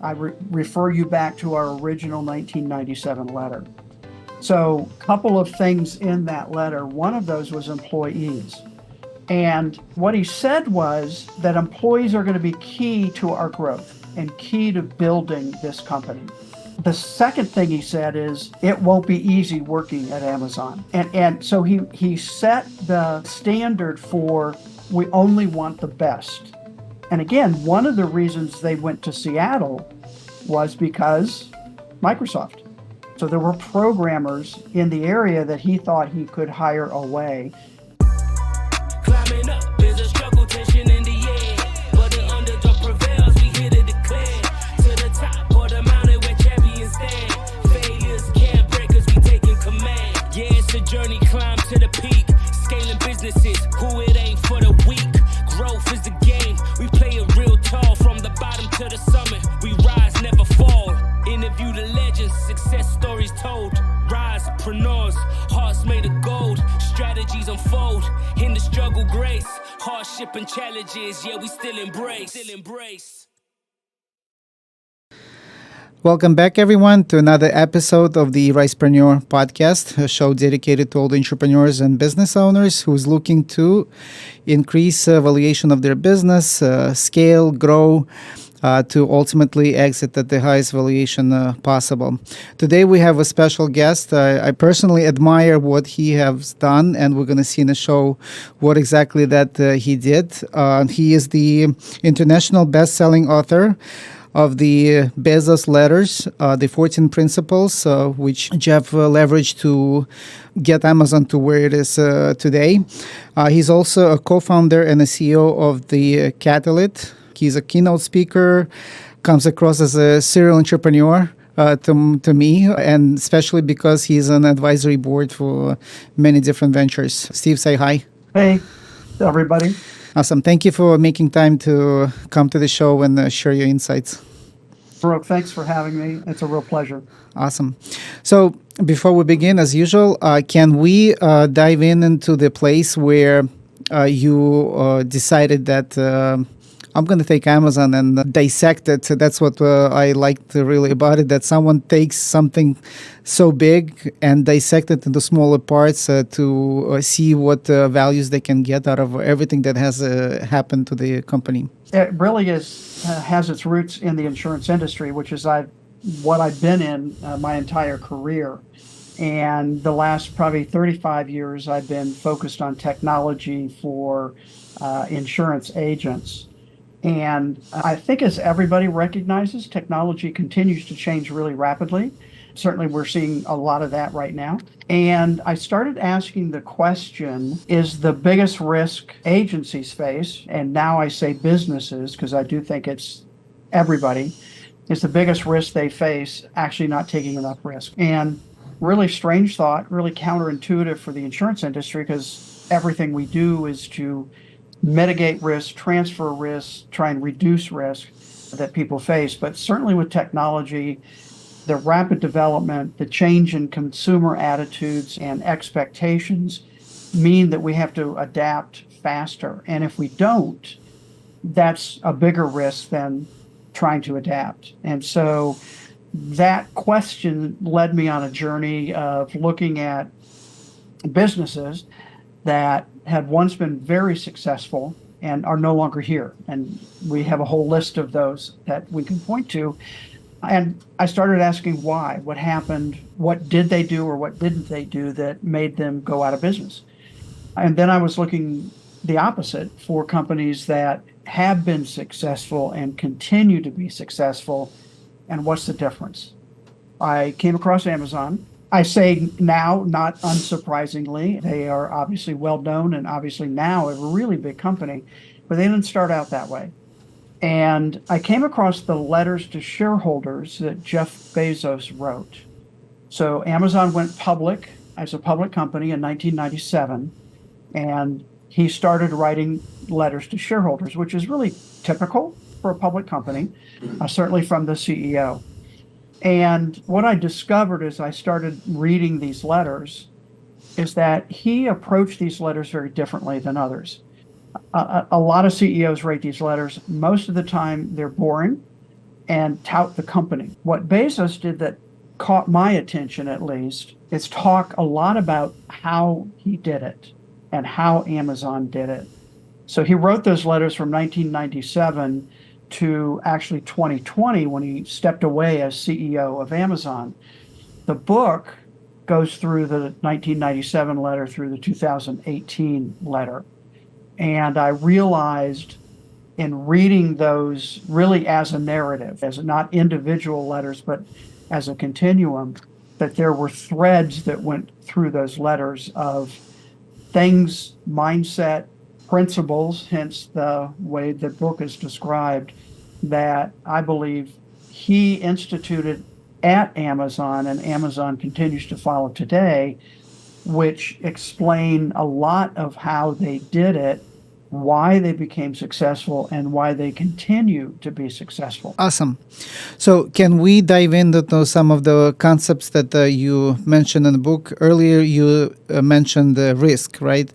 I refer you back to our original 1997 letter. So a couple of things in that letter. One of those was employees. And what he said was that employees are going to be key to our growth and key to building this company. The second thing he said is it won't be easy working at Amazon. And so he set the standard for we only want the best. And again, one of the reasons they went to Seattle was because Microsoft. So there were programmers in the area that he thought he could hire away. Climbing up, there's a struggle, tension in the air. But the underdog prevails, we here to declare. To the top or the mountain where champions stand. Failures can't break us, we taking command. Yeah, it's a journey, climb to the peak. Scaling businesses, who it ain't for the weak. Growth is the game, we play it real tall. From the bottom to the summit, we rise, never fall. Interview the legends, success stories told. Risepreneurs, hearts made of gold. Strategies unfold, in the struggle grace. Hardship and challenges, yeah, we still embrace. Welcome back, everyone, to another episode of the Risepreneur podcast, a show dedicated to all the entrepreneurs and business owners who's looking to increase valuation of their business, scale, grow, to ultimately exit at the highest valuation possible. Today we have a special guest. I personally admire what he has done, and we're going to see in the show what exactly that he did. He is the international best-selling author of the Bezos letters, the 14 principles, which Jeff leveraged to get Amazon to where it is today. He's also a co-founder and a CEO of the Catalyst. He's a keynote speaker, comes across as a serial entrepreneur to me, and especially because he's on advisory board for many different ventures. Steve, say hi. Hey, everybody. Awesome. Thank you for making time to come to the show and share your insights. Brooke, thanks for having me. It's a real pleasure. Awesome. So before we begin, as usual, can we dive into the place where you decided that I'm going to take Amazon and dissect it. That's what I liked really about it, that someone takes something so big and dissect it into smaller parts to see what values they can get out of everything that has happened to the company. It really has its roots in the insurance industry, which is what I've been in my entire career. And the last probably 35 years, I've been focused on technology for insurance agents. And I think, as everybody recognizes, technology continues to change really rapidly. Certainly, we're seeing a lot of that right now. And I started asking the question, is the biggest risk agencies face, and now I say businesses because I do think it's everybody, is the biggest risk they face actually not taking enough risk? And really strange thought, really counterintuitive for the insurance industry, because everything we do is to mitigate risk, transfer risk, try and reduce risk that people face. But certainly with technology, the rapid development, the change in consumer attitudes and expectations mean that we have to adapt faster. And if we don't, that's a bigger risk than trying to adapt. And so that question led me on a journey of looking at businesses that had once been very successful and are no longer here. And we have a whole list of those that we can point to. And I started asking why, what happened, what did they do or what didn't they do that made them go out of business? And then I was looking the opposite for companies that have been successful and continue to be successful. And what's the difference? I came across Amazon. I say now, not unsurprisingly, they are obviously well known and obviously now a really big company, but they didn't start out that way. And I came across the letters to shareholders that Jeff Bezos wrote. So Amazon went public as a public company in 1997, and he started writing letters to shareholders, which is really typical for a public company, certainly from the CEO. And what I discovered as I started reading these letters is that he approached these letters very differently than others. A lot of CEOs write these letters. Most of the time, they're boring and tout the company. What Bezos did that caught my attention, at least, is talk a lot about how he did it and how Amazon did it. So he wrote those letters from 1997 to actually 2020 when he stepped away as CEO of Amazon. The book goes through the 1997 letter through the 2018 letter. And I realized in reading those really as a narrative, as not individual letters, but as a continuum, that there were threads that went through those letters of things, mindset, principles, hence the way the book is described, that I believe he instituted at Amazon and Amazon continues to follow today, which explain a lot of how they did it, why they became successful, and why they continue to be successful. Awesome. So can we dive into some of the concepts that you mentioned in the book? Earlier you mentioned the risk, right?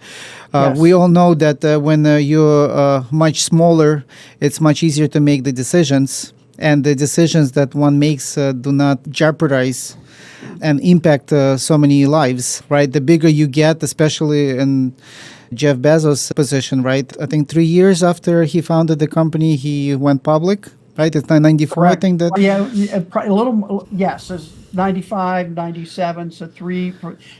Yes. We all know that when you're much smaller, it's much easier to make the decisions. And the decisions that one makes do not jeopardize and impact so many lives, right? The bigger you get, especially in Jeff Bezos' position, right? I think 3 years after he founded the company, he went public, right? It's 94, Correct. I think that. Yeah, a little, yes, it's 95, 97, so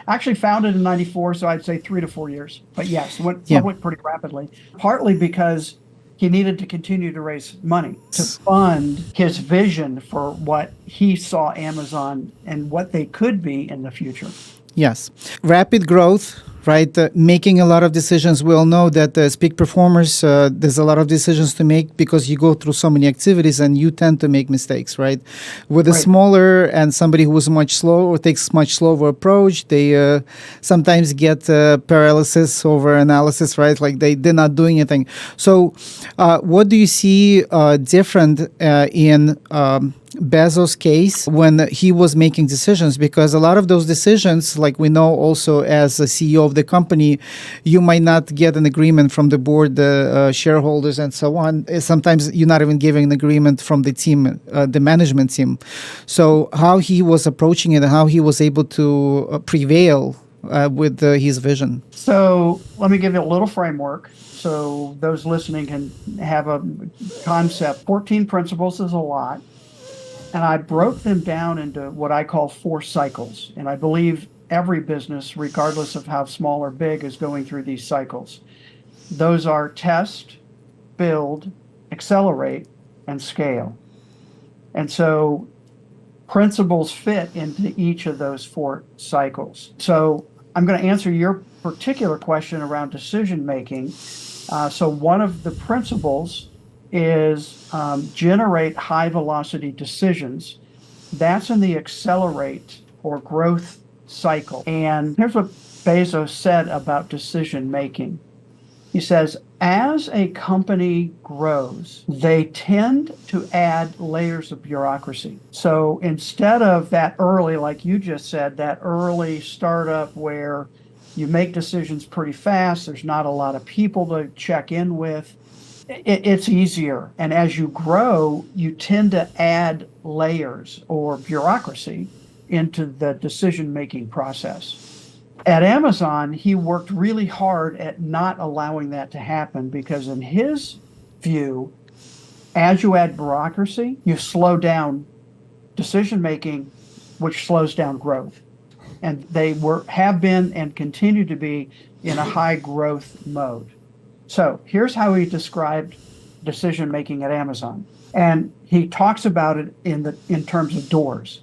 actually founded in 94, so I'd say 3 to 4 years. But yes, went public pretty rapidly, partly because he needed to continue to raise money to fund his vision for what he saw Amazon and what they could be in the future. Yes. Rapid growth, right? Making a lot of decisions. We all know that as peak performers, there's a lot of decisions to make because you go through so many activities and you tend to make mistakes, right? With a smaller and somebody who is much slower or takes much slower approach, they sometimes get paralysis over analysis, right? Like they did not do anything. So what do you see different in Bezos' case when he was making decisions? Because a lot of those decisions, like we know also as a CEO of the company, you might not get an agreement from the board, the shareholders and so on. Sometimes you're not even giving an agreement from the team, the management team. So how he was approaching it and how he was able to prevail with his vision. So let me give you a little framework so those listening can have a concept. 14 principles is a lot. And I broke them down into what I call 4 cycles. And I believe every business, regardless of how small or big, is going through these cycles. Those are test, build, accelerate, and scale. And so principles fit into each of those 4 cycles. So I'm going to answer your particular question around decision making. So one of the principles is generate high velocity decisions. That's in the accelerate or growth cycle. And here's what Bezos said about decision making. He says, as a company grows, they tend to add layers of bureaucracy. So instead of that early, like you just said, that early startup where you make decisions pretty fast, there's not a lot of people to check in with, it's easier. And as you grow, you tend to add layers or bureaucracy into the decision-making process. At Amazon, he worked really hard at not allowing that to happen because in his view, as you add bureaucracy, you slow down decision-making, which slows down growth. And they have been and continue to be in a high growth mode. So here's how he described decision making at Amazon. And he talks about it in terms of doors.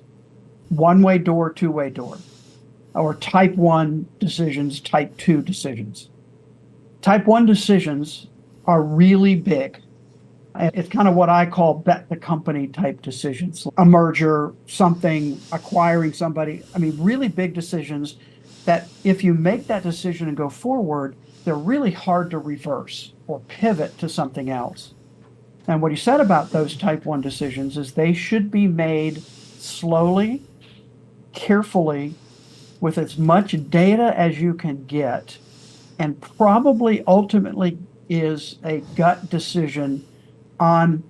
One-way door, two-way door. Or type 1 decisions, type 2 decisions. Type 1 decisions are really big. It's kind of what I call bet the company type decisions. A merger, something, acquiring somebody. I mean, really big decisions that if you make that decision and go forward, they're really hard to reverse or pivot to something else. And what he said about those type 1 decisions is they should be made slowly, carefully, with as much data as you can get, and probably ultimately is a gut decision on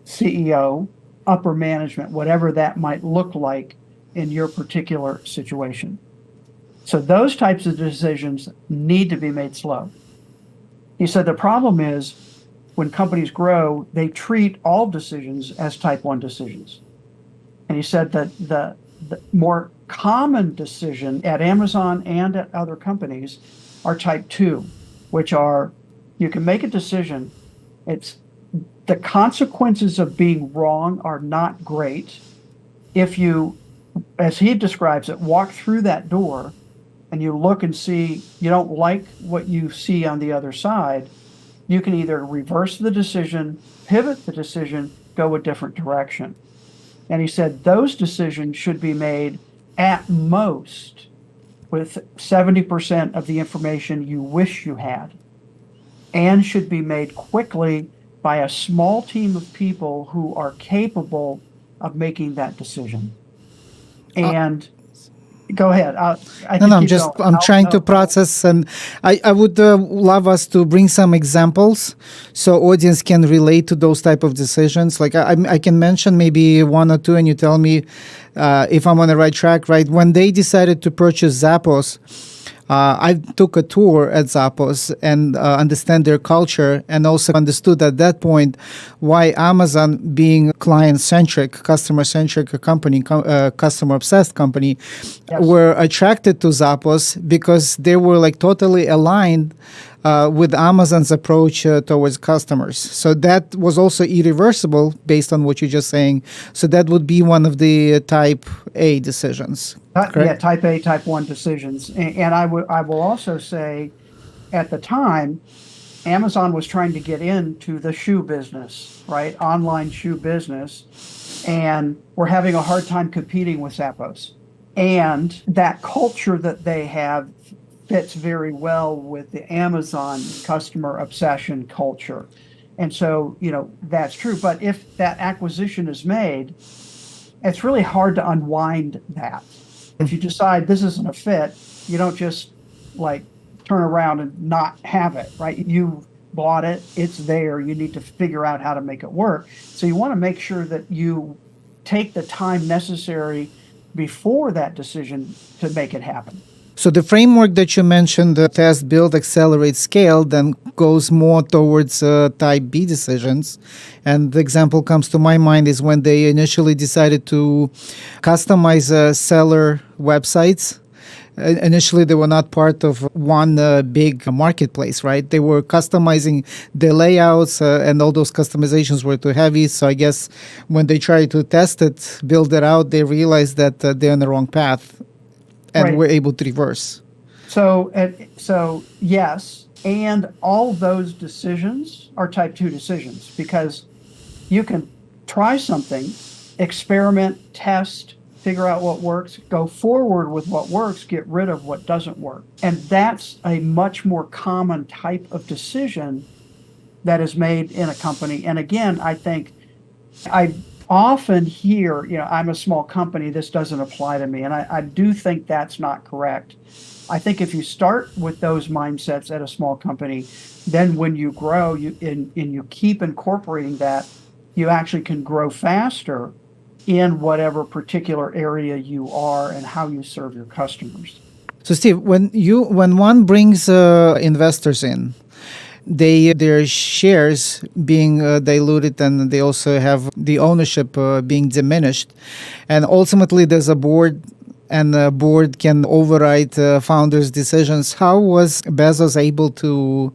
CEO, upper management, whatever that might look like in your particular situation. So those types of decisions need to be made slow. He said the problem is when companies grow, they treat all decisions as type 1 decisions. And he said that the more common decision at Amazon and at other companies are type 2, which are you can make a decision. It's the consequences of being wrong are not great. If you, as he describes it, walk through that door and you look and see you don't like what you see on the other side, you can either reverse the decision, pivot the decision, go a different direction. And he said those decisions should be made at most with 70% of the information you wish you had, and should be made quickly by a small team of people who are capable of making that decision. And go ahead. No, I'm trying to process, and I would love us to bring some examples so audience can relate to those type of decisions. Like I can mention maybe one or two, and you tell me if I'm on the right track. Right when they decided to purchase Zappos, I took a tour at Zappos and understand their culture, and also understood at that point why Amazon, being client-centric, customer-centric company, customer-obsessed company, Yes. were attracted to Zappos because they were like totally aligned with Amazon's approach towards customers. So that was also irreversible based on what you're just saying. So that would be one of the type A decisions. Yeah, type A, type 1 decisions. And I will also say at the time, Amazon was trying to get into the shoe business, right? Online shoe business. And we're having a hard time competing with Zappos. And that culture that they have fits very well with the Amazon customer obsession culture. And so, that's true. But if that acquisition is made, it's really hard to unwind that. If you decide this isn't a fit, you don't just like turn around and not have it, right? You bought it, it's there, you need to figure out how to make it work. So you want to make sure that you take the time necessary before that decision to make it happen. So the framework that you mentioned, the test, build, accelerate, scale, then goes more towards type B decisions. And the example comes to my mind is when they initially decided to customize seller websites. Initially, they were not part of one big marketplace, right? They were customizing the layouts, and all those customizations were too heavy. So I guess when they tried to test it, build it out, they realized that they're on the wrong path. And Right. we're able to reverse. So yes, and all those decisions are type 2 decisions because you can try something, experiment, test, figure out what works, go forward with what works, get rid of what doesn't work. And that's a much more common type of decision that is made in a company. And again, I think I often hear, I'm a small company, this doesn't apply to me. And I do think that's not correct. I think if you start with those mindsets at a small company, then when you grow and you keep incorporating that, you actually can grow faster in whatever particular area you are and how you serve your customers. So Steve, when one brings investors in, their shares being diluted, and they also have the ownership being diminished, and ultimately there's a board, and the board can override founders' decisions. How was Bezos able to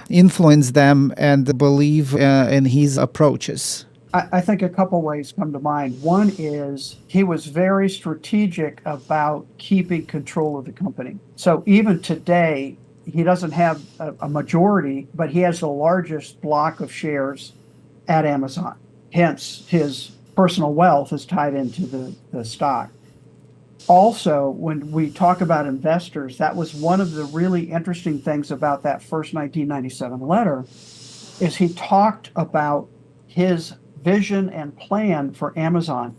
influence them and believe in his approaches? I think a couple ways come to mind. One is he was very strategic about keeping control of the company. So even today, he doesn't have a majority, but he has the largest block of shares at Amazon. Hence, his personal wealth is tied into the stock. Also, when we talk about investors, that was one of the really interesting things about that first 1997 letter, is he talked about his vision and plan for Amazon.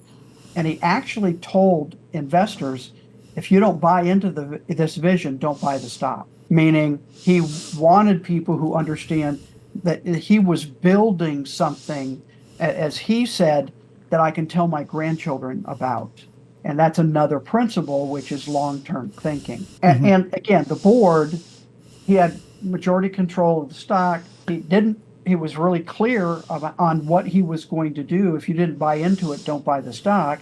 And he actually told investors, if you don't buy into this vision, don't buy the stock. Meaning he wanted people who understand that he was building something as he said, that I can tell my grandchildren about. And that's another principle, which is long-term thinking. And again, the board, he had majority control of the stock. He was really clear on what he was going to do. If you didn't buy into it, don't buy the stock.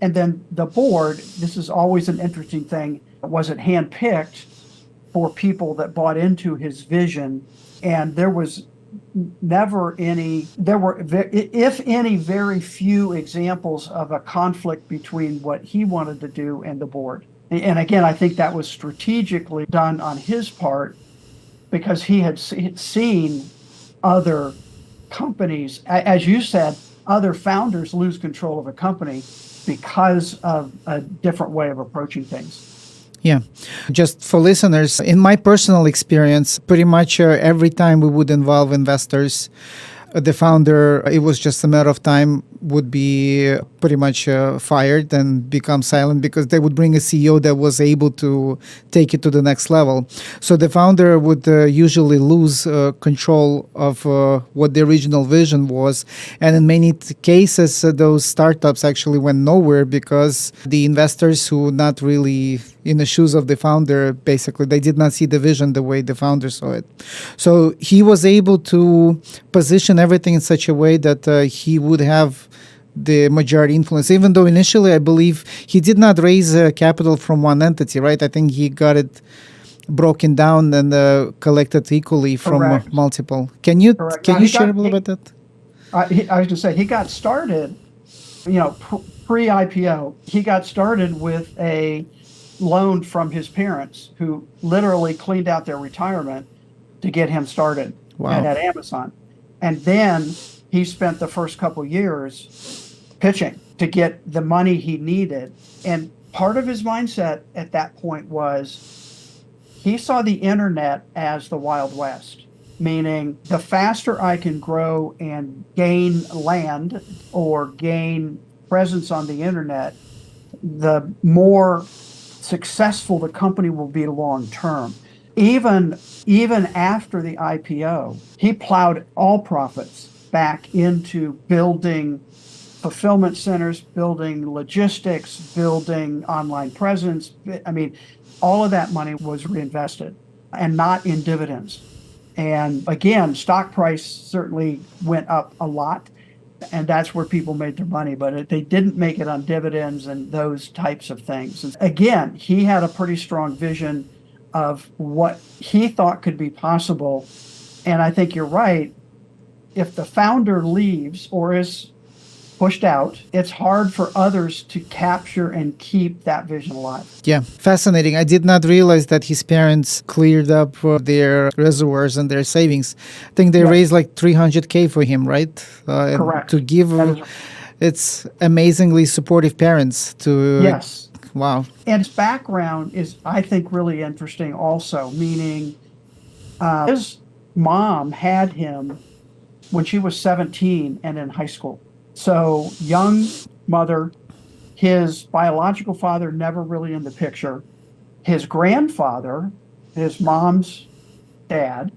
And then the board, this is always an interesting thing, wasn't handpicked for people that bought into his vision. And there was never any, there were, if any, very few examples of a conflict between what he wanted to do and the board. And again, I think that was strategically done on his part because he had seen other companies, as you said, other founders lose control of a company because of a different way of approaching things. Yeah. Just for listeners, in my personal experience, pretty much every time we would involve investors, the founder, it was just a matter of time, would be pretty much fired and become silent because they would bring a CEO that was able to take it to the next level. So the founder would usually lose control of what the original vision was. And in many cases, those startups actually went nowhere because the investors who not really in the shoes of the founder, basically, they did not see the vision the way the founder saw it. So he was able to position everything in such a way that he would have the majority influence, even though initially I believe he did not raise capital from one entity, right? I think he got it broken down and collected equally from multiple. Can you share a little about that? I was going to say, he got started, pre-IPO, he got started with a loan from his parents who literally cleaned out their retirement to get him started at Amazon. And then he spent the first couple years pitching to get the money he needed. And part of his mindset at that point was he saw the internet as the Wild West, meaning the faster I can grow and gain land or gain presence on the internet, the more successful the company will be long term. Even after the IPO, he plowed all profits back into building fulfillment centers, building logistics, building online presence. I mean, all of that money was reinvested and not in dividends. And again, stock price certainly went up a lot, and that's where people made their money, but they didn't make it on dividends and those types of things. And again, he had a pretty strong vision of what he thought could be possible. And I think you're right. If the founder leaves or is pushed out, it's hard for others to capture and keep that vision alive. Yeah, fascinating. I did not realize that his parents cleared up their reservoirs and their savings. I think they raised like $300K for him, right? Correct. To give, it's amazingly supportive parents to... Yes. Wow. And his background is, I think, really interesting also, meaning his mom had him when she was 17 and in high school. So young mother, his biological father never really in the picture. His grandfather, his mom's dad,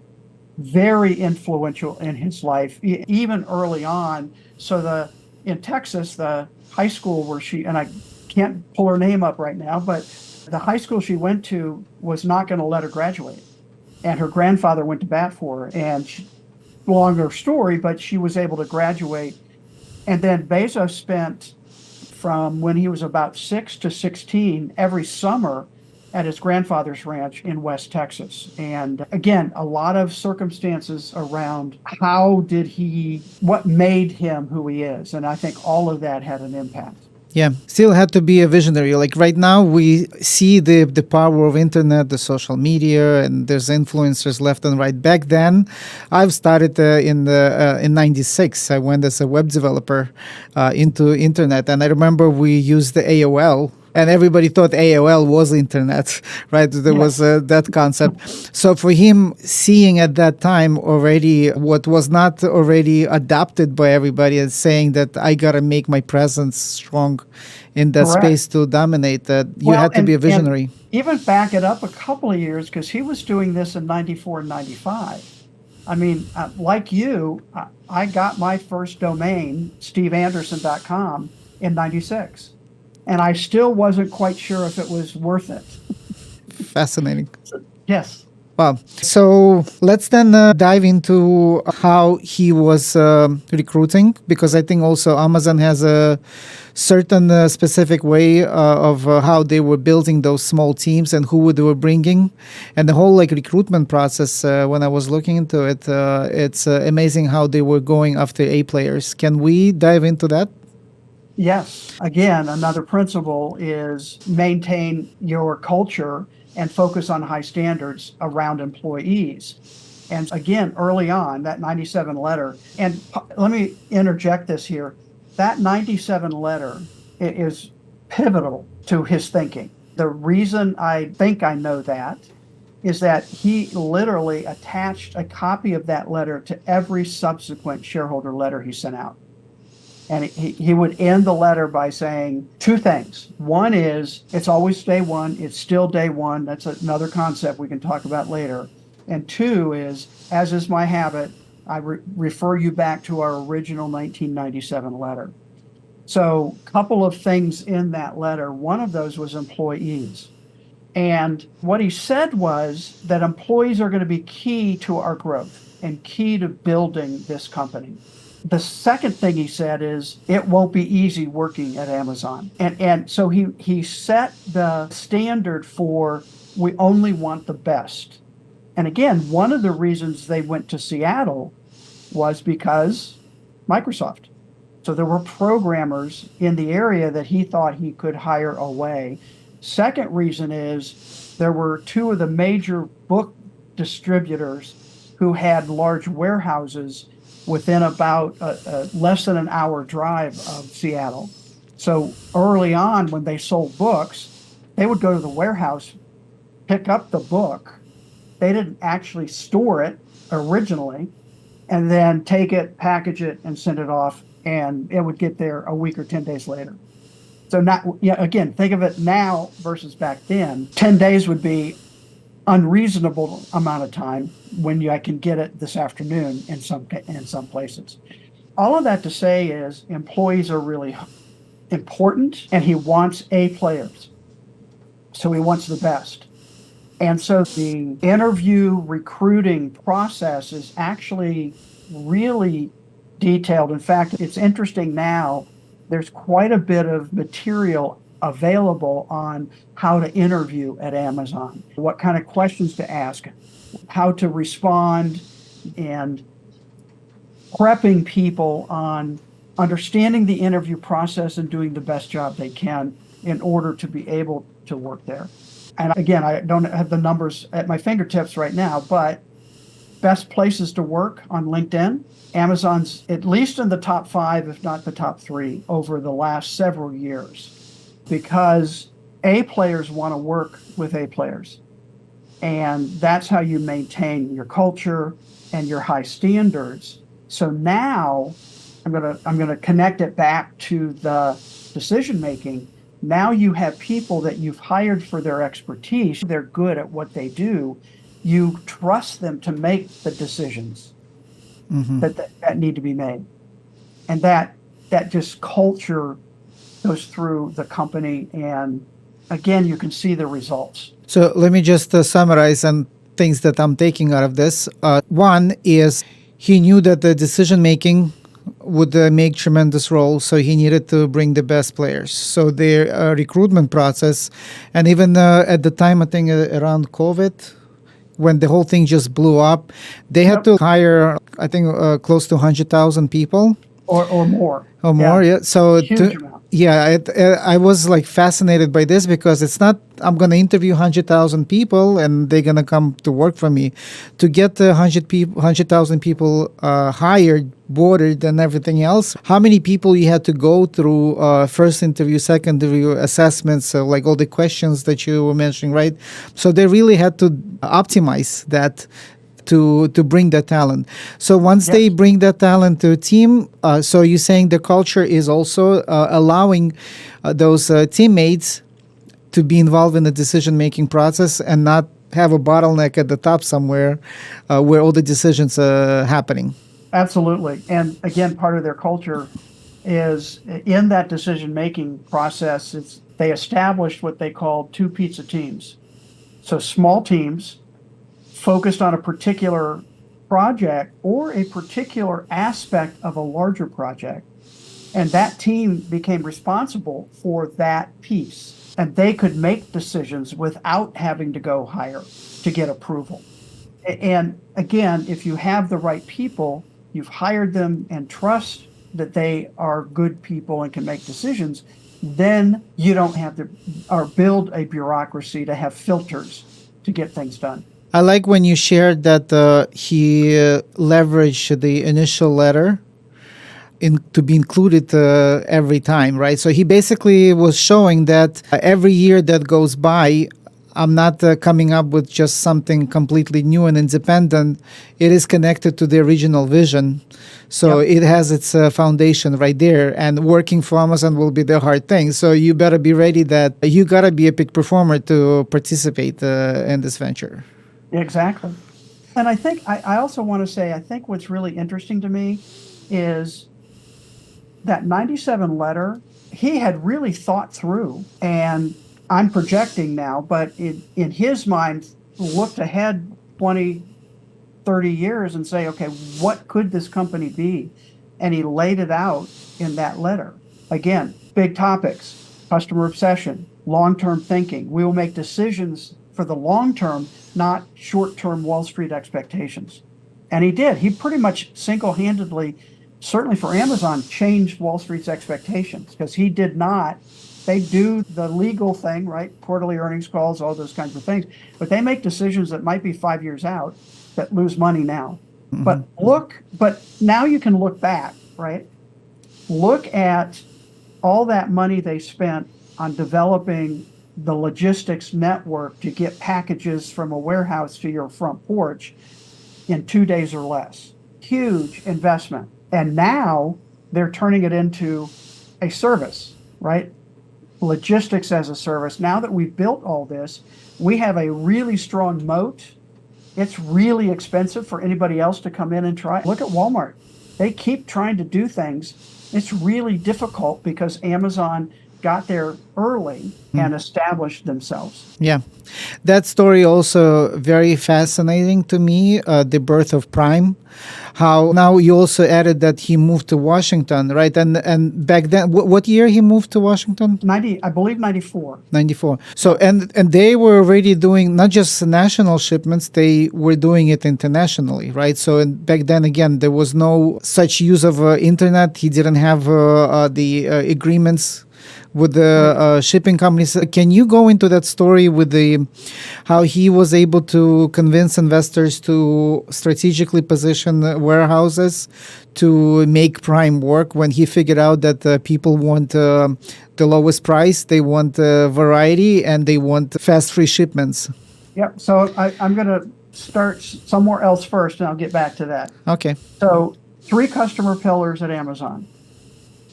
very influential in his life, even early on. So in Texas, the high school where and I can't pull her name up right now, but the high school she went to was not going to let her graduate. And her grandfather went to bat for her. And longer story, but she was able to graduate. And then Bezos spent from when he was about 6 to 16 every summer at his grandfather's ranch in West Texas. And again, a lot of circumstances around what made him who he is. And I think all of that had an impact. Yeah, still had to be a visionary. Like right now, we see the power of internet, the social media, and there's influencers left and right. Back then, I've started in '96. I went as a web developer into internet, and I remember we used the AOL. And everybody thought AOL was internet, right? There was that concept. So for him, seeing at that time already what was not already adopted by everybody and saying that I got to make my presence strong in that space to dominate, that you had to be a visionary. Even back it up a couple of years, because he was doing this in 94 and 95. I mean, like you, I got my first domain, steveanderson.com, in 96. And I still wasn't quite sure if it was worth it. Fascinating. Yes. Wow. So let's then dive into how he was recruiting, because I think also Amazon has a certain specific way of how they were building those small teams and who they were bringing, and the whole like recruitment process. When I was looking into it, it's amazing how they were going after A players. Can we dive into that? Yes. Again, another principle is maintain your culture and focus on high standards around employees. And again, early on, that 97 letter, and let me interject this here. That 97 letter is pivotal to his thinking. The reason I think I know that is that he literally attached a copy of that letter to every subsequent shareholder letter he sent out. And he would end the letter by saying two things. One is, it's always day one. It's still day one. That's another concept we can talk about later. And two is, as is my habit, I refer you back to our original 1997 letter. So a couple of things in that letter. One of those was employees. And what he said was that employees are going to be key to our growth and key to building this company. The second thing he said is it won't be easy working at Amazon. And so he set the standard for we only want the best. And again, one of the reasons they went to Seattle was because Microsoft. So there were programmers in the area that he thought he could hire away. Second reason is there were two of the major book distributors who had large warehouses within about less than an hour drive of Seattle. So early on, when they sold books, they would go to the warehouse, pick up the book. They didn't actually store it originally, and then take it, package it, and send it off, and it would get there a week or 10 days later. So again, think of it now versus back then. 10 days would be unreasonable amount of time when I can get it this afternoon in some places. All of that to say is employees are really important, and he wants A players. So he wants the best. And so the interview recruiting process is actually really detailed. In fact, it's interesting now, there's quite a bit of material available on how to interview at Amazon, what kind of questions to ask, how to respond, and prepping people on understanding the interview process and doing the best job they can in order to be able to work there. And again, I don't have the numbers at my fingertips right now, but best places to work on LinkedIn, Amazon's at least in the top 5, if not the top 3, over the last several years, because A players want to work with A players. And that's how you maintain your culture and your high standards. So now I'm going to connect it back to the decision making. Now you have people that you've hired for their expertise. They're good at what they do. You trust them to make the decisions that need to be made. And that just culture goes through the company. And again, you can see the results. So let me just summarize some things that I'm taking out of this. One is he knew that the decision making would make tremendous role, so he needed to bring the best players. So their recruitment process, and even at the time, I think around COVID, when the whole thing just blew up, they had to hire, I think, close to 100,000 people. Or more. Or more, yeah. So huge amount. Yeah, I was like fascinated by this, because it's not I'm going to interview 100,000 people and they're going to come to work for me. To get 100,000 people hired, boarded, and everything else, how many people you had to go through first interview, second interview, assessments, like all the questions that you were mentioning, right? So they really had to optimize that to bring that talent. So once they bring that talent to a team, so you're saying the culture is also allowing those teammates to be involved in the decision-making process and not have a bottleneck at the top somewhere where all the decisions are happening. Absolutely. And again, part of their culture is in that decision-making process, they established what they call two pizza teams. So small teams focused on a particular project or a particular aspect of a larger project. And that team became responsible for that piece. And they could make decisions without having to go higher to get approval. And again, if you have the right people, you've hired them and trust that they are good people and can make decisions, then you don't have to or build a bureaucracy to have filters to get things done. I like when you shared that he leveraged the initial letter to be included every time, right? So he basically was showing that every year that goes by, I'm not coming up with just something completely new and independent. It is connected to the original vision. So it has its foundation right there. And working for Amazon will be the hard thing. So you better be ready that you got to be a peak performer to participate in this venture. Exactly. And I think I also want to say, I think what's really interesting to me is that 97 letter, he had really thought through, and I'm projecting now, but in his mind, looked ahead 20, 30 years and say, okay, what could this company be? And he laid it out in that letter. Again, big topics, customer obsession, long-term thinking. We will make decisions for the long term, not short-term Wall Street expectations. And he did. He pretty much single-handedly, certainly for Amazon, changed Wall Street's expectations because he did not. They do the legal thing, right? Quarterly earnings calls, all those kinds of things. But they make decisions that might be 5 years out that lose money now. Mm-hmm. But now you can look back, right? Look at all that money they spent on developing the logistics network to get packages from a warehouse to your front porch in 2 days or less. Huge investment. And now they're turning it into a service, right? Logistics as a service. Now that we've built all this, we have a really strong moat. It's really expensive for anybody else to come in and try. Look at Walmart. They keep trying to do things. It's really difficult because Amazon got there early and established themselves. Yeah. That story also very fascinating to me, the birth of Prime. How now you also added that he moved to Washington, right? And back then, what year he moved to Washington? 90, I believe 94. 94. So, and they were already doing not just national shipments, they were doing it internationally, right? So back then, again, there was no such use of internet. He didn't have the agreements with the shipping companies. Can you go into that story with how he was able to convince investors to strategically position warehouses to make Prime work when he figured out that people want the lowest price, they want variety, and they want fast free shipments? Yep. So I'm going to start somewhere else first, and I'll get back to that. Okay. So 3 customer pillars at Amazon.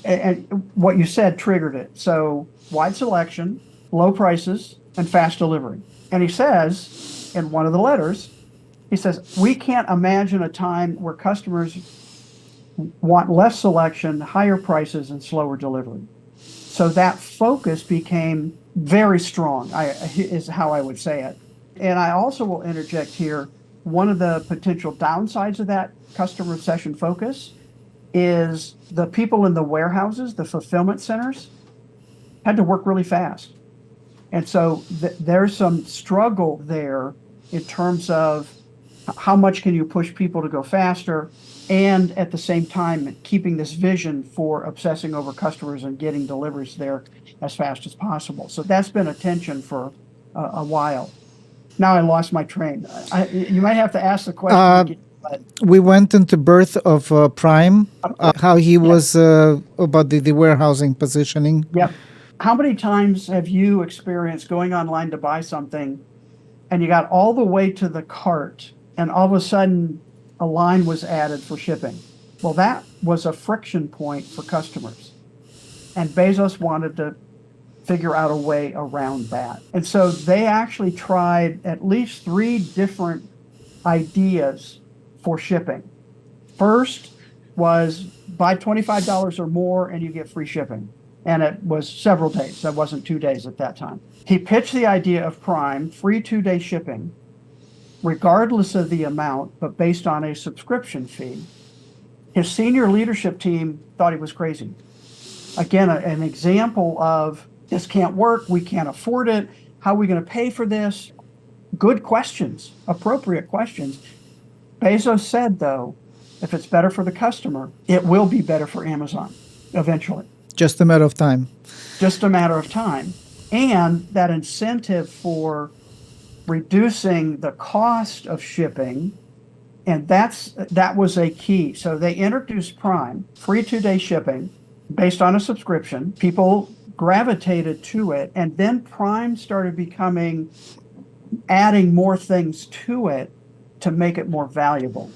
And what you said triggered it. So wide selection, low prices, and fast delivery. And he says in one of the letters, he says, we can't imagine a time where customers want less selection, higher prices, and slower delivery. So that focus became very strong, is how I would say it. And I also will interject here, one of the potential downsides of that customer obsession focus is the people in the warehouses, the fulfillment centers, had to work really fast. And so there's some struggle there in terms of how much can you push people to go faster, and at the same time keeping this vision for obsessing over customers and getting deliveries there as fast as possible. So that's been a tension for a while. Now I lost my train. You might have to ask the question again. We went into birth of Prime, how he was about the warehousing positioning. Yep. How many times have you experienced going online to buy something and you got all the way to the cart and all of a sudden a line was added for shipping? Well, that was a friction point for customers. And Bezos wanted to figure out a way around that. And so they actually tried at least 3 different ideas for shipping. First was buy $25 or more and you get free shipping. And it was several days. That wasn't 2 days at that time. He pitched the idea of Prime, free 2-day shipping, regardless of the amount, but based on a subscription fee. His senior leadership team thought he was crazy. Again, an example of this can't work, we can't afford it, how are we going to pay for this? Good questions, appropriate questions. Bezos said, though, if it's better for the customer, it will be better for Amazon eventually. Just a matter of time. Just a matter of time. And that incentive for reducing the cost of shipping, and that was a key. So they introduced Prime, free 2-day shipping based on a subscription. People gravitated to it, and then Prime started adding more things to it to make it more valuable,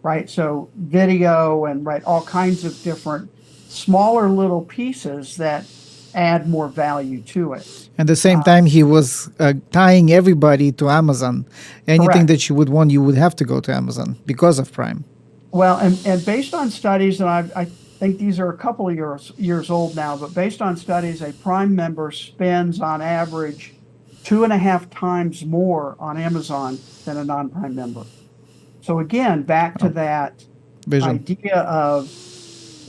right? So video and all kinds of different smaller little pieces that add more value to it. At the same time, he was tying everybody to Amazon. Anything Correct. that you would want, you would have to go to Amazon because of Prime. Well, and based on studies, and I think these are a couple of years old now, but based on studies, a Prime member spends on average 2.5 times more on Amazon than a non-Prime member. So again, back to that Vision. idea of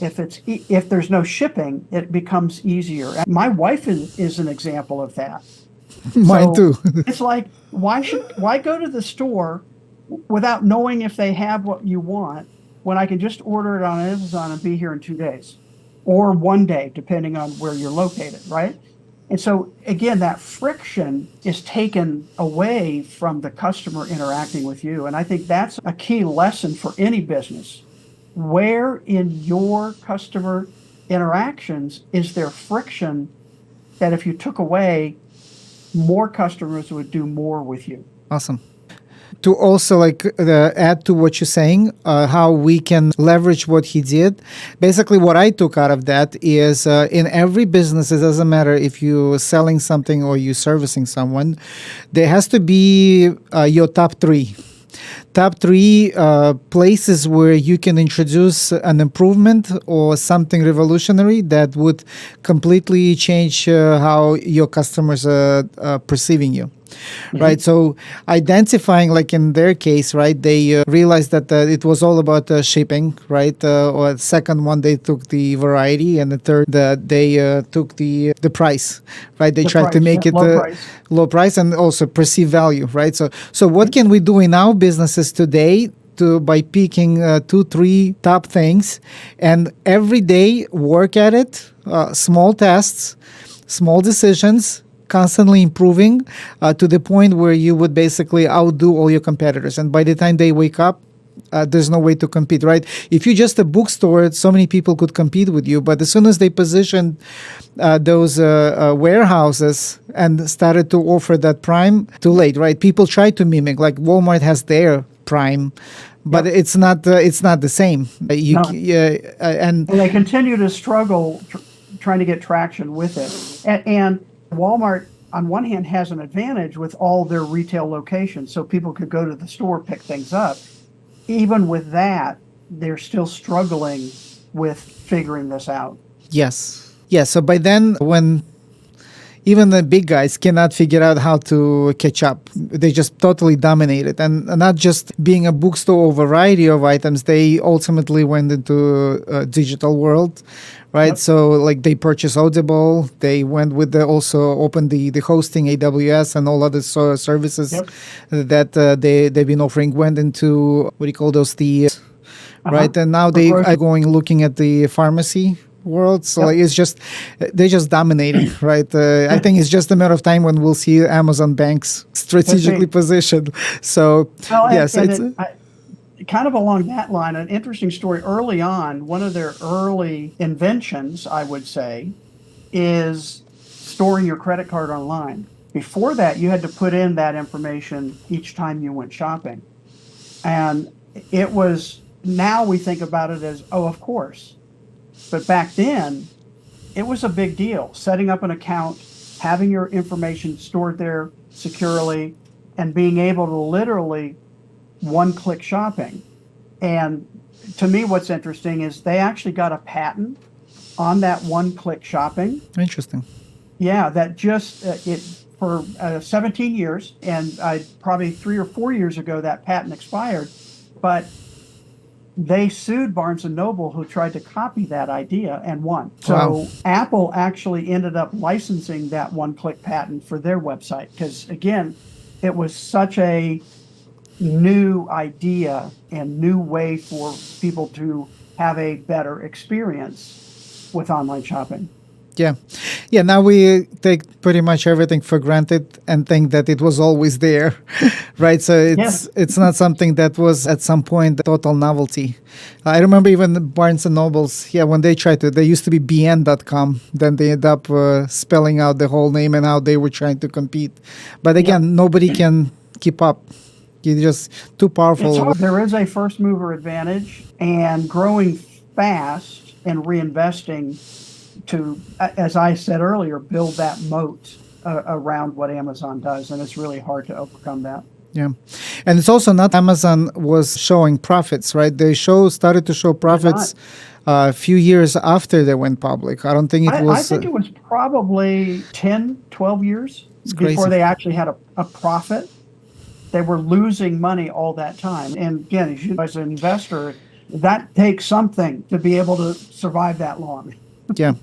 if there's no shipping, it becomes easier. My wife is an example of that. Mine So too. it's like, why go to the store without knowing if they have what you want when I can just order it on Amazon and be here in 2 days or 1 day, depending on where you're located, right? And so again, that friction is taken away from the customer interacting with you. And I think that's a key lesson for any business. Where in your customer interactions is there friction that if you took away, more customers would do more with you? Awesome. To also add to what you're saying, how we can leverage what he did. Basically, what I took out of that is in every business, it doesn't matter if you're selling something or you're servicing someone, there has to be your top 3. Top 3 places where you can introduce an improvement or something revolutionary that would completely change how your customers are perceiving you. Right. So identifying, like in their case, right, they realized that it was all about shipping, right? Or the second one, they took the variety, and the third, they took the price, right? They tried to make it low price and also perceived value, right? So what can we do in our businesses today by picking 2-3 top things and every day work at it, small tests, small decisions, constantly improving to the point where you would basically outdo all your competitors. And by the time they wake up, there's no way to compete, right? If you're just a bookstore, so many people could compete with you. But as soon as they positioned those warehouses and started to offer that Prime, too late, right? People try to mimic, like Walmart has their Prime, but it's not the same. And they continue to struggle trying to get traction with it. And Walmart, on one hand, has an advantage with all their retail locations, so people could go to the store, pick things up. Even with that, they're still struggling with figuring this out. Yes. Yeah, so by then, when even the big guys cannot figure out how to catch up, they just totally dominate it. And not just being a bookstore or variety of items, they ultimately went into a digital world, right? Yep. So like they purchased Audible, they went with also opened the hosting, AWS, and all other services that they've been offering, went into, what do you call those, right? And now they are looking at the pharmacy world. So like they're just dominating, right? I think it's just a matter of time when we'll see Amazon banks strategically positioned. So yes, kind of along that line, an interesting story. Early on, one of their early inventions, I would say, is storing your credit card online. Before that, you had to put in that information each time you went shopping. And it was, now we think about it as, oh, of course. But back then, it was a big deal. Setting up an account, having your information stored there securely, and being able to literally one-click shopping. And to me, what's interesting is they actually got a patent on that one-click shopping. Interesting. Yeah, that just it for 17 years, and I probably 3 or 4 years ago that patent expired, but they sued Barnes and Noble, who tried to copy that idea, and won. So Wow. Apple actually ended up licensing that one-click patent for their website because, again, it was such a new idea and new way for people to have a better experience with online shopping. Yeah. Yeah. Now we take pretty much everything for granted and think that it was always there, right? So it's not something that was at some point a total novelty. I remember even Barnes and Nobles, when they tried to, they used to be bn.com. Then they end up spelling out the whole name and how they were trying to compete. But again, nobody can keep up. You're just too powerful. There is a first mover advantage, and growing fast and reinvesting to, as I said earlier, build that moat around what Amazon does, and it's really hard to overcome that. Yeah. And it's also not Amazon was showing profits, right? They started to show profits a few years after they went public. I don't think it was... I think it was probably 10, 12 years before they actually had a profit. They were losing money all that time. And again, as an investor, that takes something to be able to survive that long. Yeah.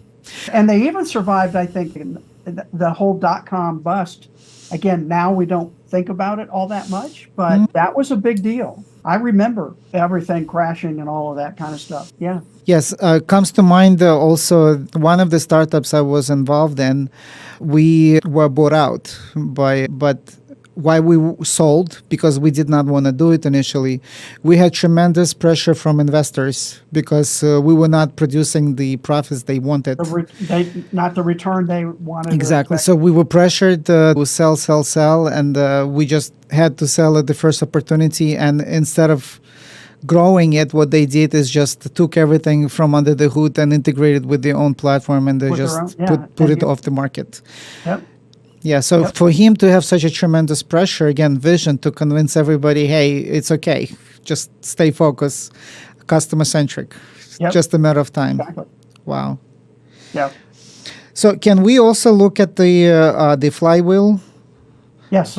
And they even survived, I think, the whole dot-com bust. Again, now we don't think about it all that much, but that was a big deal. I remember everything crashing and all of that kind of stuff. Yeah. Yes. Comes to mind also one of the startups I was involved in, we were bought out but why we sold, because we did not want to do it initially. We had tremendous pressure from investors because we were not producing the profits they wanted. Not the return they wanted. Exactly. So we were pressured to sell, and we just had to sell at the first opportunity. And instead of growing it, what they did is just took everything from under the hood and integrated with their own platform, and they just put it off the market. Yep. Yeah, so for him to have such a tremendous pressure, again, vision to convince everybody, hey, it's okay, just stay focused, customer-centric, just a matter of time. Exactly. Wow. Yeah. So can we also look at the flywheel? Yes.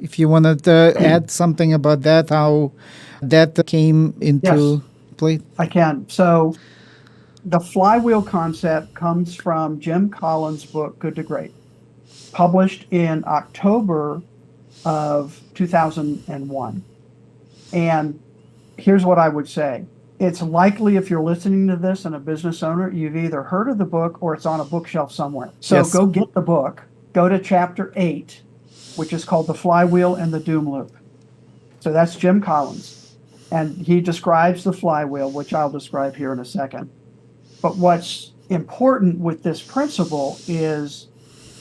If you wanted to add something about that, how that came into play? I can. So the flywheel concept comes from Jim Collins' book, Good to Great, published in October of 2001. And here's what I would say. It's likely, if you're listening to this and a business owner, you've either heard of the book or it's on a bookshelf somewhere. So go get the book, go to chapter 8, which is called The Flywheel and the Doom Loop. So that's Jim Collins. And he describes the flywheel, which I'll describe here in a second. But what's important with this principle is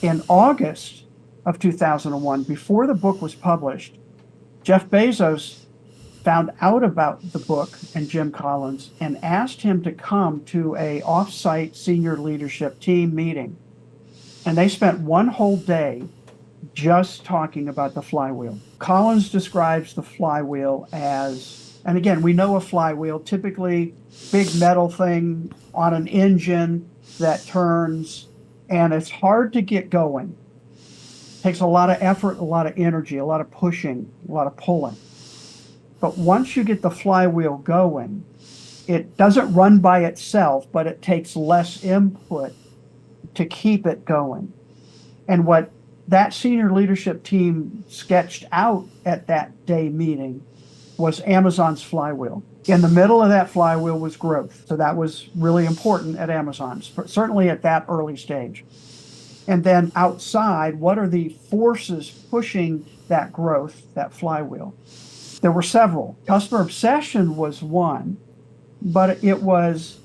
in August of 2001, before the book was published, Jeff Bezos found out about the book and Jim Collins and asked him to come to a off-site senior leadership team meeting. And they spent one whole day just talking about the flywheel. Collins describes the flywheel as, and again, we know a flywheel, typically big metal thing on an engine that turns, and it's hard to get going. It takes a lot of effort, a lot of energy, a lot of pushing, a lot of pulling. But once you get the flywheel going, it doesn't run by itself, but it takes less input to keep it going. And what that senior leadership team sketched out at that day meeting was Amazon's flywheel. In the middle of that flywheel was growth. So that was really important at Amazon, certainly at that early stage. And then outside, what are the forces pushing that growth, that flywheel? There were several. Customer obsession was one, but it was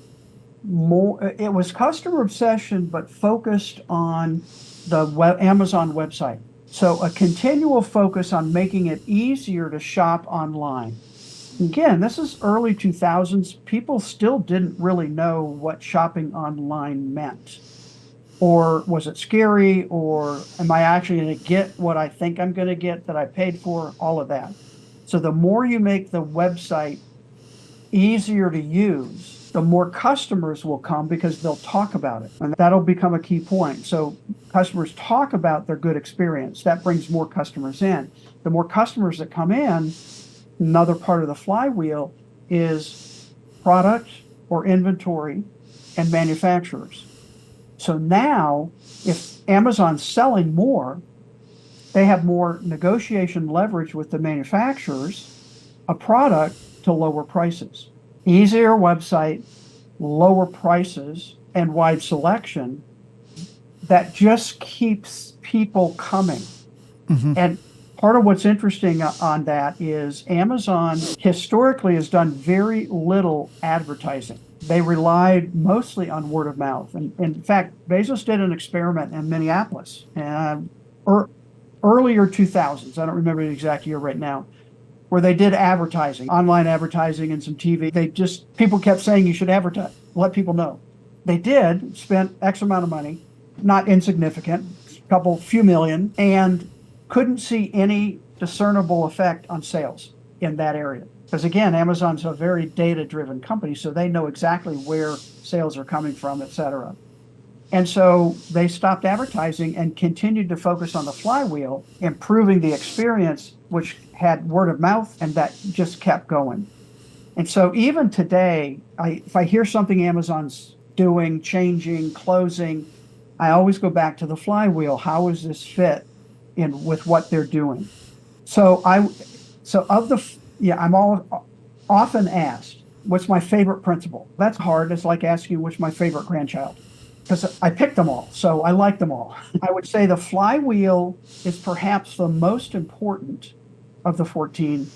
customer obsession, but focused on the Amazon website. So a continual focus on making it easier to shop online. Again, this is early 2000s. People still didn't really know what shopping online meant. Or was it scary? Or am I actually going to get what I think I'm going to get that I paid for? All of that. So the more you make the website easier to use, the more customers will come because they'll talk about it. And that'll become a key point. So customers talk about their good experience. That brings more customers in. The more customers that come in, another part of the flywheel is product or inventory and manufacturers. So now, if Amazon's selling more, they have more negotiation leverage with the manufacturers of product to lower prices. Easier website, lower prices, and wide selection, that just keeps people coming. And part of what's interesting on that is Amazon historically has done very little advertising. They relied mostly on word of mouth. And in fact, Bezos did an experiment in Minneapolis, earlier 2000s. I don't remember the exact year right now, where they did advertising, online advertising and some TV. People kept saying you should advertise, let people know. They did, spent X amount of money, not insignificant, few million, and couldn't see any discernible effect on sales in that area. Because again, Amazon's a very data-driven company, so they know exactly where sales are coming from, et cetera. And so they stopped advertising and continued to focus on the flywheel, improving the experience, which had word of mouth, and that just kept going. And so even today, if I hear something Amazon's doing, changing, closing, I always go back to the flywheel. How does this fit in with what they're doing? I'm often asked, what's my favorite principal? That's hard. It's like asking what's my favorite grandchild, because I picked them all, so I like them all. I would say the flywheel is perhaps the most important of the 14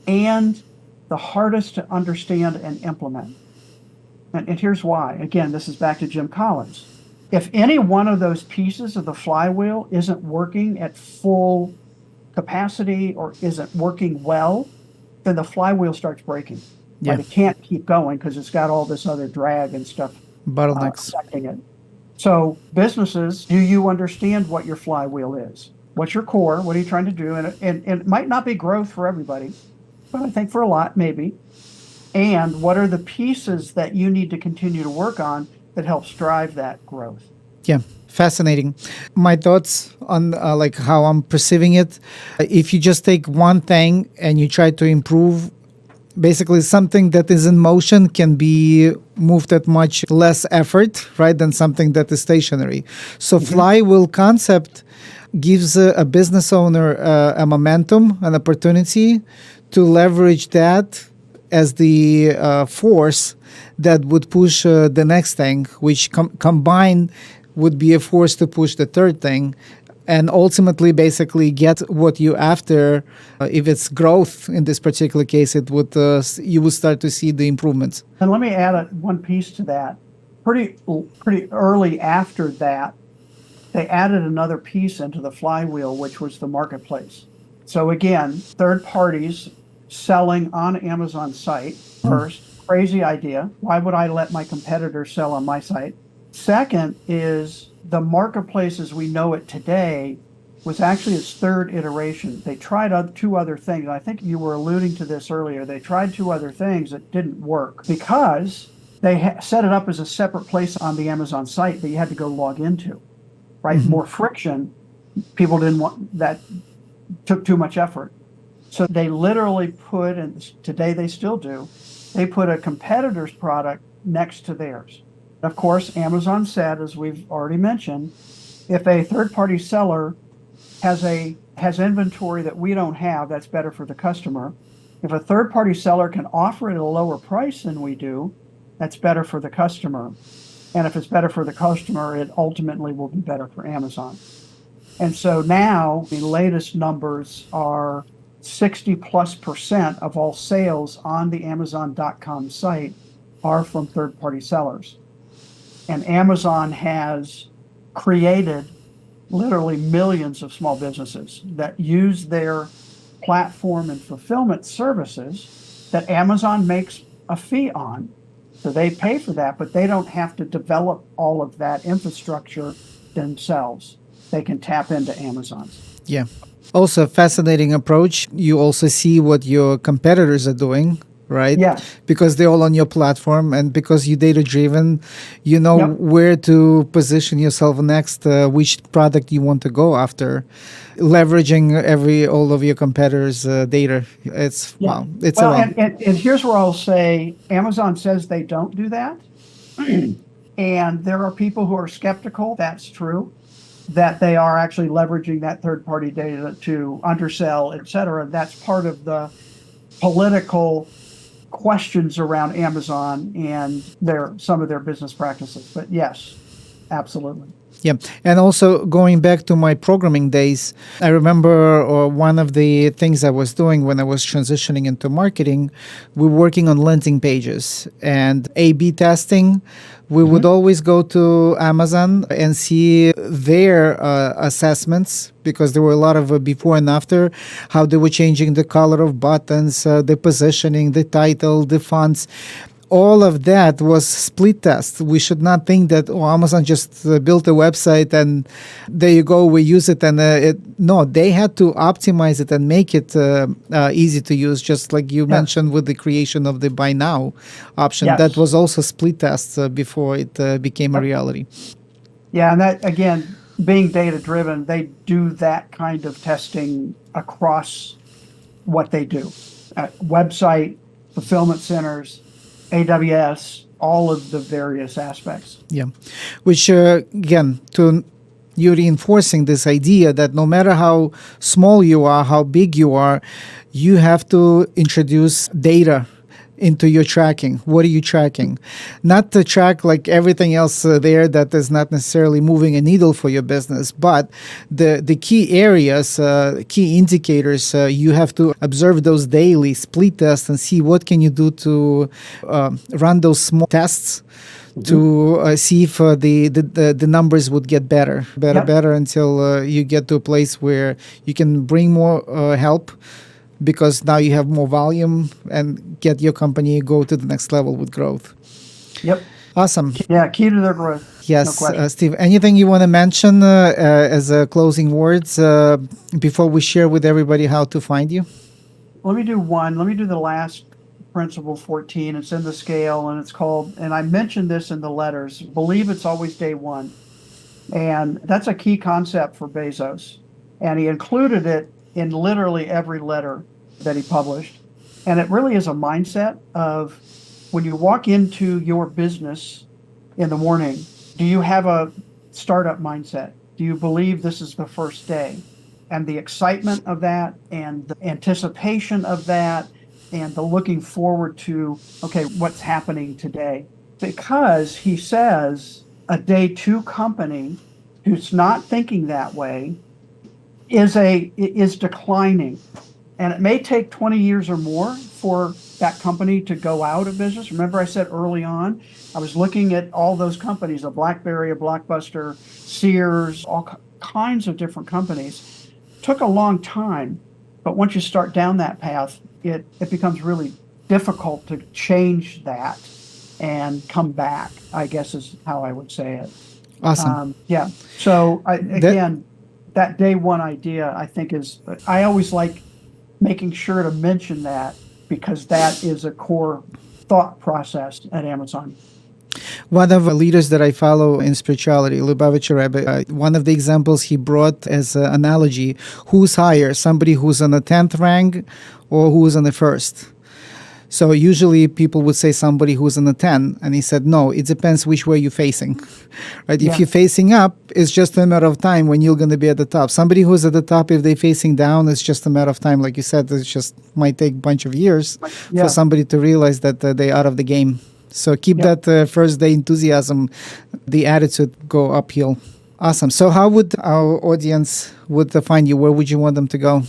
and the hardest to understand and implement. And here's why. Again, this is back to Jim Collins. If any one of those pieces of the flywheel isn't working at full capacity or isn't working well, then the flywheel starts breaking. Yeah. Right? It can't keep going because it's got all this other drag and stuff Bottlenecks. affecting it. So businesses, do you understand what your flywheel is? What's your core? What are you trying to do? And it might not be growth for everybody, but I think for a lot, maybe. And what are the pieces that you need to continue to work on that helps drive that growth? Yeah, fascinating. My thoughts on like how I'm perceiving it. If you just take one thing and you try to improve, basically something that is in motion can be moved at much less effort, right, than something that is stationary. So flywheel concept gives a business owner a momentum, an opportunity to leverage that as the force that would push the next thing, which combined would be a force to push the third thing, and ultimately basically get what you after. If it's growth in this particular case, it would you would start to see the improvements. And let me add one piece to that. Pretty early after that, they added another piece into the flywheel, which was the marketplace. So again, third parties selling on Amazon's site first. Crazy idea. Why would I let my competitors sell on my site? Second is the marketplace as we know it today was actually its third iteration. They tried two other things. I think you were alluding to this earlier. They tried two other things that didn't work because they set it up as a separate place on the Amazon site that you had to go log into, right? More friction. People didn't want that, took too much effort. So they literally put, and today they still do, they put a competitor's product next to theirs. Of course, Amazon said, as we've already mentioned, if a third-party seller has inventory that we don't have, that's better for the customer. If a third-party seller can offer it at a lower price than we do, that's better for the customer. And if it's better for the customer, it ultimately will be better for Amazon. And so now the latest numbers are 60+% of all sales on the Amazon.com site are from third-party sellers. And Amazon has created literally millions of small businesses that use their platform and fulfillment services that Amazon makes a fee on. So they pay for that, but they don't have to develop all of that infrastructure themselves. They can tap into Amazon's. Yeah. Also, a fascinating approach. You also see what your competitors are doing, right? Yeah. Because they're all on your platform, and because you're data driven, you know Yep. where to position yourself next, which product you want to go after, leveraging all of your competitors' data. It's Yeah. wow. It's Well, a lot. and here's where I'll say Amazon says they don't do that. And there are people who are skeptical, that's true, that they are actually leveraging that third-party data to undersell, et cetera. That's part of the political questions around Amazon and some of their business practices. But yes, absolutely. Yeah. And also going back to my programming days, I remember one of the things I was doing when I was transitioning into marketing, we were working on landing pages and A/B testing. We would always go to Amazon and see their assessments, because there were a lot of before and after, how they were changing the color of buttons, the positioning, the title, the fonts. All of that was split test. We should not think that Amazon just built a website and there you go, we use it. And no, they had to optimize it and make it easy to use, just like you mentioned with the creation of the buy now option. Yes. That was also split test before it became a reality. Yeah, and that, again, being data-driven, they do that kind of testing across what they do. Website, fulfillment centers, AWS, all of the various aspects. Yeah, which again, you're reinforcing this idea that no matter how small you are, how big you are, you have to introduce data into your tracking. What are you tracking? Not to track like everything else there that is not necessarily moving a needle for your business, but the key areas, key indicators, you have to observe those daily, split test, and see what can you do to run those small tests to see if the numbers would get better until you get to a place where you can bring more help, because now you have more volume and get your company go to the next level with growth. Yep. Awesome. Yeah, key to their growth. Yes, No question. Steve, anything you want to mention as closing words before we share with everybody how to find you? Let me do one. Let me do the last principle 14. It's in the scale, and it's called, and I mentioned this in the letters, believe it's always day one. And that's a key concept for Bezos. And he included it in literally every letter that he published. And it really is a mindset of when you walk into your business in the morning, do you have a startup mindset? Do you believe this is the first day? And the excitement of that and the anticipation of that and the looking forward to, okay, what's happening today? Because he says a day two company who's not thinking that way is declining. And it may take 20 years or more for that company to go out of business. Remember I said early on, I was looking at all those companies, a BlackBerry, a Blockbuster, Sears, all kinds of different companies. Took a long time, but once you start down that path, it becomes really difficult to change that and come back, I guess is how I would say it. Awesome. Yeah. So that day one idea, I think I always like making sure to mention that, because that is a core thought process at Amazon. One of the leaders that I follow in spirituality, Lubavitcher Rebbe, one of the examples he brought as an analogy, who's higher, somebody who's on the 10th rank or who's on the first? So usually people would say somebody who's in the 10, and he said, no, it depends which way you're facing, right? Yeah. If you're facing up, it's just a matter of time when you're going to be at the top. Somebody who's at the top, if they're facing down, it's just a matter of time. Like you said, it just might take a bunch of years for somebody to realize that they're out of the game. So keep that first day enthusiasm, the attitude go uphill. Awesome. So how would our audience find you? Where would you want them to go?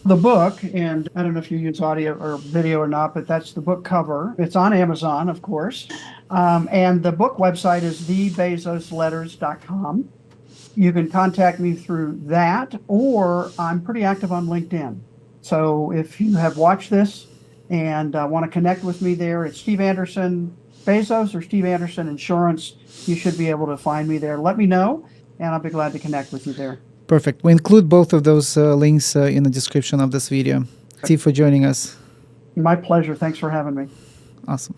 The book, and I don't know if you use audio or video or not, but that's the book cover. It's on Amazon, of course. And the book website is thebezosletters.com. You can contact me through that, or I'm pretty active on LinkedIn. So if you have watched this and want to connect with me there, it's Steve Anderson, Bezos or Steve Anderson Insurance, you should be able to find me there. Let me know, and I'll be glad to connect with you there. Perfect. We include both of those links in the description of this video. Thank you for joining us. My pleasure. Thanks for having me. Awesome.